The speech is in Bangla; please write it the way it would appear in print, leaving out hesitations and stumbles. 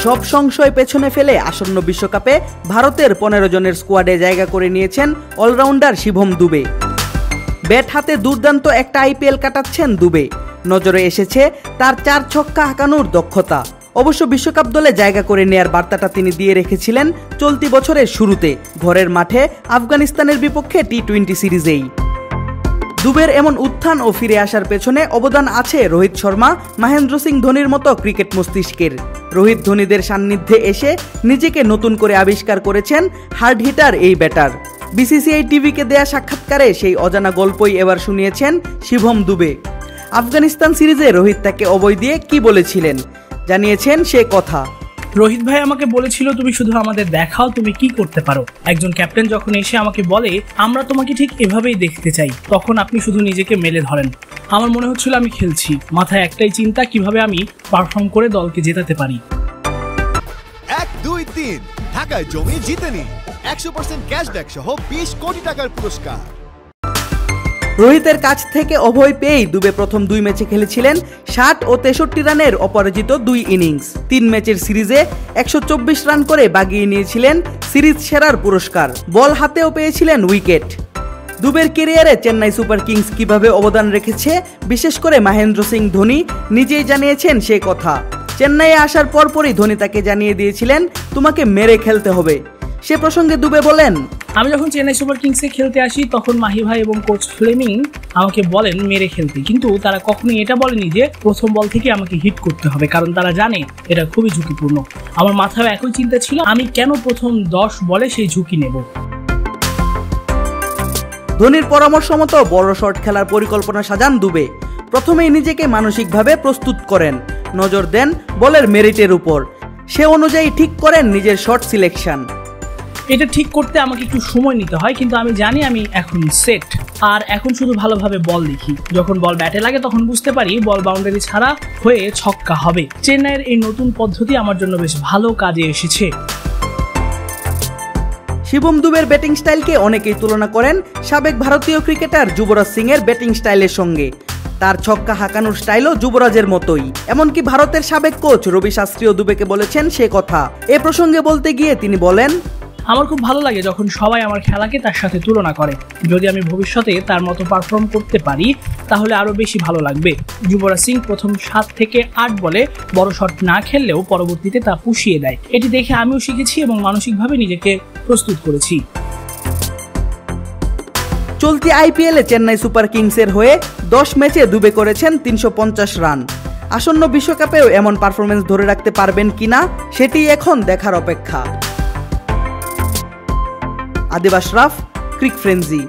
সব সংশয় পেছনে ফেলে আসন্ন বিশ্বকাপে ভারতের 15 জনের স্কোয়াডে জায়গা করে নিয়েছেন অলরাউন্ডার শিবম দুবে। ব্যাট হাতে দুর্দান্ত একটা আইপিএল কাটাচ্ছেন দুবে। নজরে এসেছে তার 4 ছক্কা হাঁকানোর দক্ষতা। অবশ্য বিশ্বকাপ দলে জায়গা করে নেয়ার বার্তাটা তিনি দিয়ে রেখেছিলেন চলতি বছরের শুরুতে ঘরের মাঠে আফগানিস্তানের বিপক্ষে টি-20 সিরিজেই। দুবের এমন উত্থান ও ফিরে আসার পেছনে অবদান আছে রোহিত শর্মা, মহেন্দ্র সিং ধোনির মতো ক্রিকেট মস্তিষ্কের। রোহিত ধোনিদের সান্নিধ্যে এসে নিজেকে নতুন করে আবিষ্কার করেছেন হার্ড হিটার এই ব্যাটার। বিসিসিআই টিভিকে দেয়া সাক্ষাৎকারে সেই অজানা গল্পই এবার শুনিয়েছেন শিবম দুবে। আফগানিস্তান সিরিজে রোহিত তাকে অভয় দিয়ে কি বলেছিলেন জানিয়েছেন সে কথা। রোহিত ভাই আমাকে বলেছিল, তুমি শুধু আমাদের দেখাও তুমি কি করতে পারো। একজন ক্যাপ্টেন যখন এসে আমাকে বলে আমরা তোমাকে ঠিক এভাবেই দেখতে চাই, তখন আপনি শুধু নিজেকে মেলে ধরেন। আমার মনে হচ্ছিল আমি খেলছি, মাথায় একটাই চিন্তা কিভাবে আমি পারফর্ম করে দলকে জেতাতে পারি। 1, 2, 3 ঢাকায় জমি জিতে নিন 100% ক্যাশব্যাক সহ 20 কোটি টাকার পুরস্কার। রোহিতের কাছ থেকে অভয় পেয়েই দুবে প্রথম 2 ম্যাচে খেলেছিলেন 60 ও 63 রানের অপরাজিত 2 ইনিংস। 3 ম্যাচের সিরিজে 124 রান করে বাগিয়ে নিয়েছিলেন সিরিজ সেরার পুরস্কার। বল হাতেও পেয়েছিলেন উইকেট। দুবের ক্যারিয়ারে চেন্নাই সুপার কিংস কিভাবে অবদান রেখেছে, বিশেষ করে মহেন্দ্র সিং ধোনি নিজেই জানিয়েছেন সে কথা। চেন্নাইয়ে আসার পরপরই ধোনি তাকে জানিয়ে দিয়েছিলেন তোমাকে মেরে খেলতে হবে। সে প্রসঙ্গে দুবে বলেন, আমি যখন চেন্নাই সুপার কিংসে খেলতে আসি তখন মাহি ভাই এবং কোচ ফ্লেমিং আমাকে বলেন মেরে খেলতে, কিন্তু তারা কখনোই এটা বলেনি যে প্রথম বল থেকে আমাকে হিট করতে হবে, কারণ তারা জানে এটা খুবই ঝুঁকিপূর্ণ। আমার মাথায় একই চিন্তা ছিল, আমি কেন প্রথম 10 বলে সেই ঝুঁকি নেব। ধোনির পরামর্শ মতো বড় শট খেলার পরিকল্পনা সাজান দুবে। প্রথমেই নিজেকে মানসিকভাবে প্রস্তুত করেন, নজর দেন বলের মেরিটের উপর। সে অনুযায়ী ঠিক করেন নিজের শট সিলেকশন। এটা ঠিক করতে আমাকে একটু সময় নিতে হয়, কিন্তু আমি জানি আমি এখন সেট। আর এখন শুধু ভালোভাবে বল দেখি, যখন বল ব্যাটে লাগে তখন বুঝতে পারি বল বাউন্ডারি ছাড়া হয়ে ছক্কা হবে। চেন্নাইয়ের এই নতুন পদ্ধতি আমার জন্য বেশ ভালো কাজে এসেছে। শিবম দুবের ব্যাটিং স্টাইলকে অনেকেই তুলনা করেন সাবেক ভারতীয় ক্রিকেটার যুবরাজ সিং এর ব্যাটিং স্টাইলের সঙ্গে। তার ছক্কা হাঁকানোর স্টাইলও যুবরাজের মতোই। এমনকি ভারতের সাবেক কোচ রবি শাস্ত্রীও দুবেকে বলেছেন সে কথা। এ প্রসঙ্গে বলতে গিয়ে তিনি বলেন, আমার খুব ভালো লাগে যখন সবাই আমার খেলাকে তার সাথে তুলনা করে। যদি আমি ভবিষ্যতে তার মতো পারফর্ম করতে পারি তাহলে আরো বেশি ভালো লাগবে। যুবরাজ সিং প্রথম 7 থেকে 8 বলে বড় শট না খেললেও পরবর্তীতে তা পুষিয়ে দেয়। এটি দেখে আমিও শিখেছি এবং মানসিকভাবে নিজেকে প্রস্তুত করেছি। চলতি আইপিএলে চেন্নাই সুপার কিংসের হয়ে 10 ম্যাচে দুবে করেছেন 350 রান। আসন্ন বিশ্বকাপেও এমন পারফরমেন্স ধরে রাখতে পারবেন কিনা সেটি এখন দেখার অপেক্ষা। আদিব আশরাফ, ক্রিক ফ্রেন্জি।